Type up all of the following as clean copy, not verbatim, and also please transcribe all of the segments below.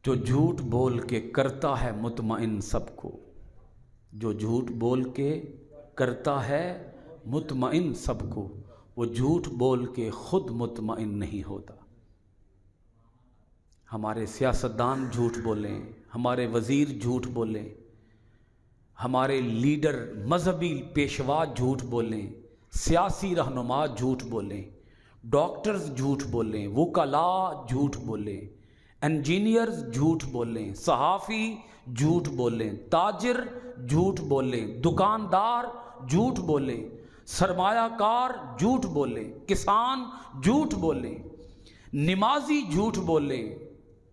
جو جھوٹ بول کے کرتا ہے مطمئن سب کو، جو جھوٹ بول کے کرتا ہے مطمئن سب کو، وہ جھوٹ بول کے خود مطمئن نہیں ہوتا۔ ہمارے سیاستدان جھوٹ بولیں، ہمارے وزیر جھوٹ بولیں، ہمارے لیڈر مذہبی پیشوا جھوٹ بولیں، سیاسی رہنما جھوٹ بولیں، ڈاکٹرز جھوٹ بولیں، وکلاء جھوٹ بولیں، انجینئرز جھوٹ بولیں، صحافی جھوٹ بولیں، تاجر جھوٹ بولیں، دکاندار جھوٹ بولیں، سرمایہ کار جھوٹ بولیں، کسان جھوٹ بولیں، نمازی جھوٹ بولیں،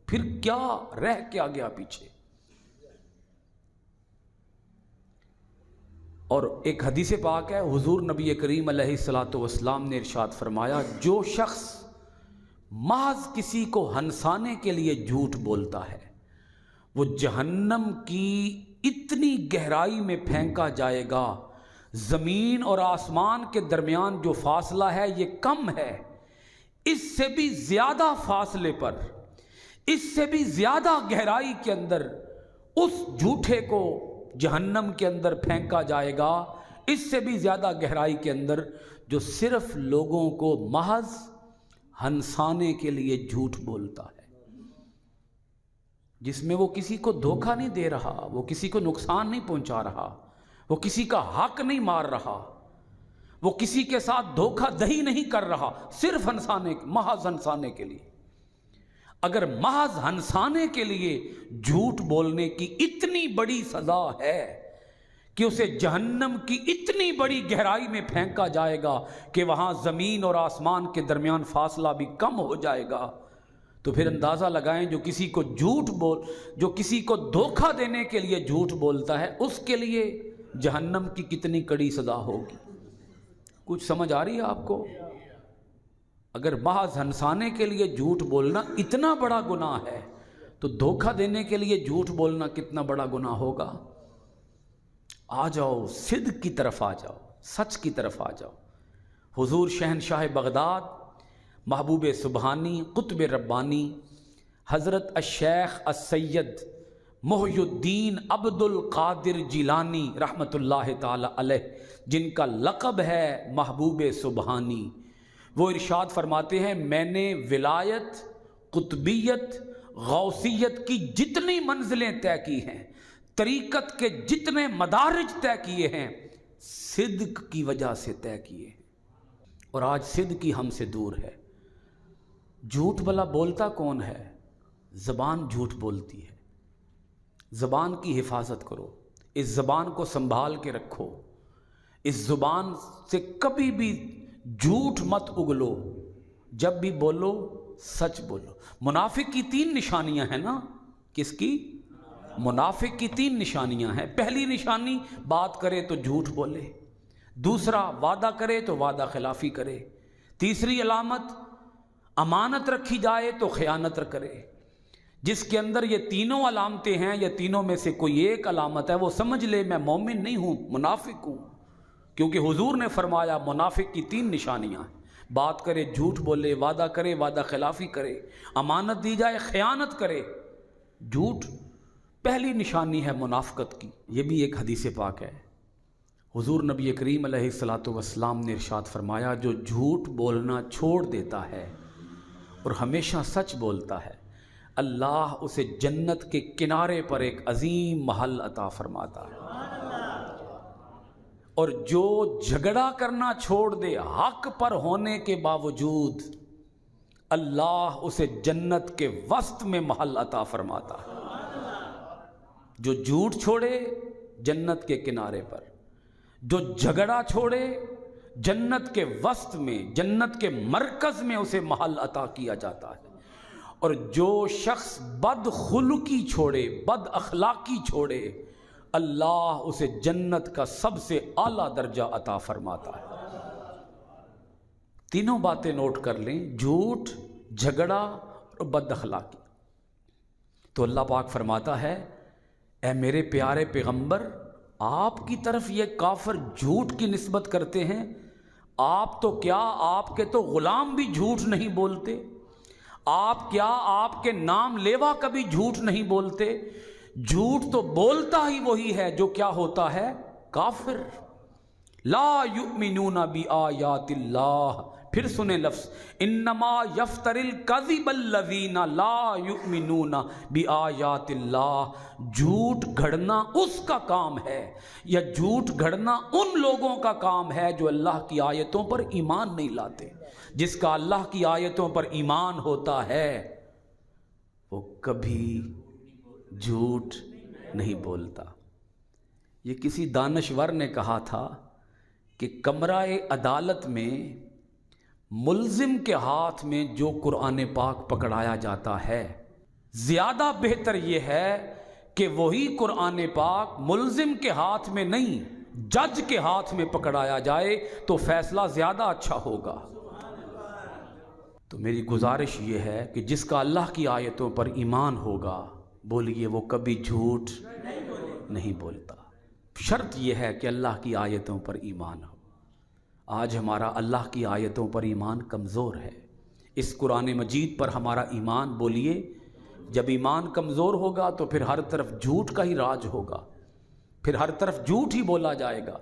پھر کیا رہ کیا گیا پیچھے؟ اور ایک حدیث پاک ہے، حضور نبی کریم علیہ الصلوۃ والسلام نے ارشاد فرمایا، جو شخص محض کسی کو ہنسانے کے لیے جھوٹ بولتا ہے وہ جہنم کی اتنی گہرائی میں پھینکا جائے گا، زمین اور آسمان کے درمیان جو فاصلہ ہے یہ کم ہے، اس سے بھی زیادہ فاصلے پر، اس سے بھی زیادہ گہرائی کے اندر اس جھوٹے کو جہنم کے اندر پھینکا جائے گا، اس سے بھی زیادہ گہرائی کے اندر، جو صرف لوگوں کو محض ہنسانے کے لیے جھوٹ بولتا ہے، جس میں وہ کسی کو دھوکہ نہیں دے رہا، وہ کسی کو نقصان نہیں پہنچا رہا، وہ کسی کا حق نہیں مار رہا، وہ کسی کے ساتھ دھوکہ دہی نہیں کر رہا، صرف محض ہنسانے کے لیے۔ اگر محض ہنسانے کے لیے جھوٹ بولنے کی اتنی بڑی سزا ہے کہ اسے جہنم کی اتنی بڑی گہرائی میں پھینکا جائے گا کہ وہاں زمین اور آسمان کے درمیان فاصلہ بھی کم ہو جائے گا، تو پھر اندازہ لگائیں جو کسی کو دھوکہ دینے کے لیے جھوٹ بولتا ہے، اس کے لیے جہنم کی کتنی کڑی سزا ہوگی۔ کچھ سمجھ آ رہی ہے آپ کو؟ اگر محض ہنسانے کے لیے جھوٹ بولنا اتنا بڑا گناہ ہے تو دھوکہ دینے کے لیے جھوٹ بولنا کتنا بڑا گناہ ہوگا۔ آ جاؤ، صدق کی طرف آ جاؤ، سچ کی طرف آ جاؤ۔ حضور شہنشاہ بغداد، محبوب سبحانی، قطب ربانی، حضرت الشیخ السید محی الدین عبد القادر جیلانی رحمۃ اللہ تعالی علیہ، جن کا لقب ہے محبوب سبحانی، وہ ارشاد فرماتے ہیں، میں نے ولایت، قطبیت، غوثیت کی جتنی منزلیں طے کی ہیں، طریقت کے جتنے مدارج طے کیے ہیں، صدق کی وجہ سے طے کیے ہیں، اور آج صدق کی ہم سے دور ہے۔ جھوٹ بلا بولتا کون ہے؟ زبان جھوٹ بولتی ہے۔ زبان کی حفاظت کرو، اس زبان کو سنبھال کے رکھو، اس زبان سے کبھی بھی جھوٹ مت اگلو، جب بھی بولو سچ بولو۔ منافق کی 3 نشانیاں ہیں نا، کس کی؟ منافق کی 3 نشانیاں ہیں۔ پہلی نشانی، بات کرے تو جھوٹ بولے، دوسرا وعدہ کرے تو وعدہ خلافی کرے، تیسری علامت، امانت رکھی جائے تو خیانت کرے۔ جس کے اندر یہ تینوں علامتیں ہیں، یا تینوں میں سے کوئی ایک علامت ہے، وہ سمجھ لے میں مومن نہیں ہوں، منافق ہوں، کیونکہ حضور نے فرمایا منافق کی 3 نشانیاں ہیں، بات کرے جھوٹ بولے، وعدہ کرے وعدہ خلافی کرے، امانت دی جائے خیانت کرے۔ جھوٹ پہلی نشانی ہے منافقت کی۔ یہ بھی ایک حدیث پاک ہے، حضور نبی کریم علیہ الصلوۃ والسلام نے ارشاد فرمایا، جو جھوٹ بولنا چھوڑ دیتا ہے اور ہمیشہ سچ بولتا ہے، اللہ اسے جنت کے کنارے پر ایک عظیم محل عطا فرماتا ہے، اور جو جھگڑا کرنا چھوڑ دے حق پر ہونے کے باوجود، اللہ اسے جنت کے وسط میں محل عطا فرماتا ہے۔ جو جھوٹ چھوڑے جنت کے کنارے پر، جو جھگڑا چھوڑے جنت کے وسط میں، جنت کے مرکز میں اسے محل عطا کیا جاتا ہے، اور جو شخص بد خلقی چھوڑے، بد اخلاقی چھوڑے، اللہ اسے جنت کا سب سے اعلیٰ درجہ عطا فرماتا ہے۔ تینوں باتیں نوٹ کر لیں، جھوٹ، جھگڑا اور بد اخلاقی۔ تو اللہ پاک فرماتا ہے، اے میرے پیارے پیغمبر، آپ کی طرف یہ کافر جھوٹ کی نسبت کرتے ہیں، آپ تو کیا، آپ کے تو غلام بھی جھوٹ نہیں بولتے، آپ کیا آپ کے نام لیوا کبھی جھوٹ نہیں بولتے؟ جھوٹ تو بولتا ہی وہی ہے جو کیا ہوتا ہے؟ کافر۔ لا یؤمنون بآیات اللہ، پھر سنیں لفظ، انما یفتر الکذب الذین لا یؤمنون بآیات اللہ، جھوٹ گھڑنا اس کا کام ہے، یا جھوٹ گھڑنا ان لوگوں کا کام ہے جو اللہ کی آیتوں پر ایمان نہیں لاتے۔ جس کا اللہ کی آیتوں پر ایمان ہوتا ہے وہ کبھی جھوٹ نہیں بولتا۔ یہ کسی دانشور نے کہا تھا کہ کمرہ عدالت میں ملزم کے ہاتھ میں جو قرآن پاک پکڑایا جاتا ہے، زیادہ بہتر یہ ہے کہ وہی قرآن پاک ملزم کے ہاتھ میں نہیں، جج کے ہاتھ میں پکڑایا جائے تو فیصلہ زیادہ اچھا ہوگا۔ تو میری گزارش یہ ہے کہ جس کا اللہ کی آیتوں پر ایمان ہوگا، بولیے وہ کبھی جھوٹ نہیں بولتا۔ شرط یہ ہے کہ اللہ کی آیتوں پر ایمان ہو۔ آج ہمارا اللہ کی آیتوں پر ایمان کمزور ہے۔ اس قرآن مجید پر ہمارا ایمان، بولیے جب ایمان کمزور ہوگا تو پھر ہر طرف جھوٹ کا ہی راج ہوگا، پھر ہر طرف جھوٹ ہی بولا جائے گا۔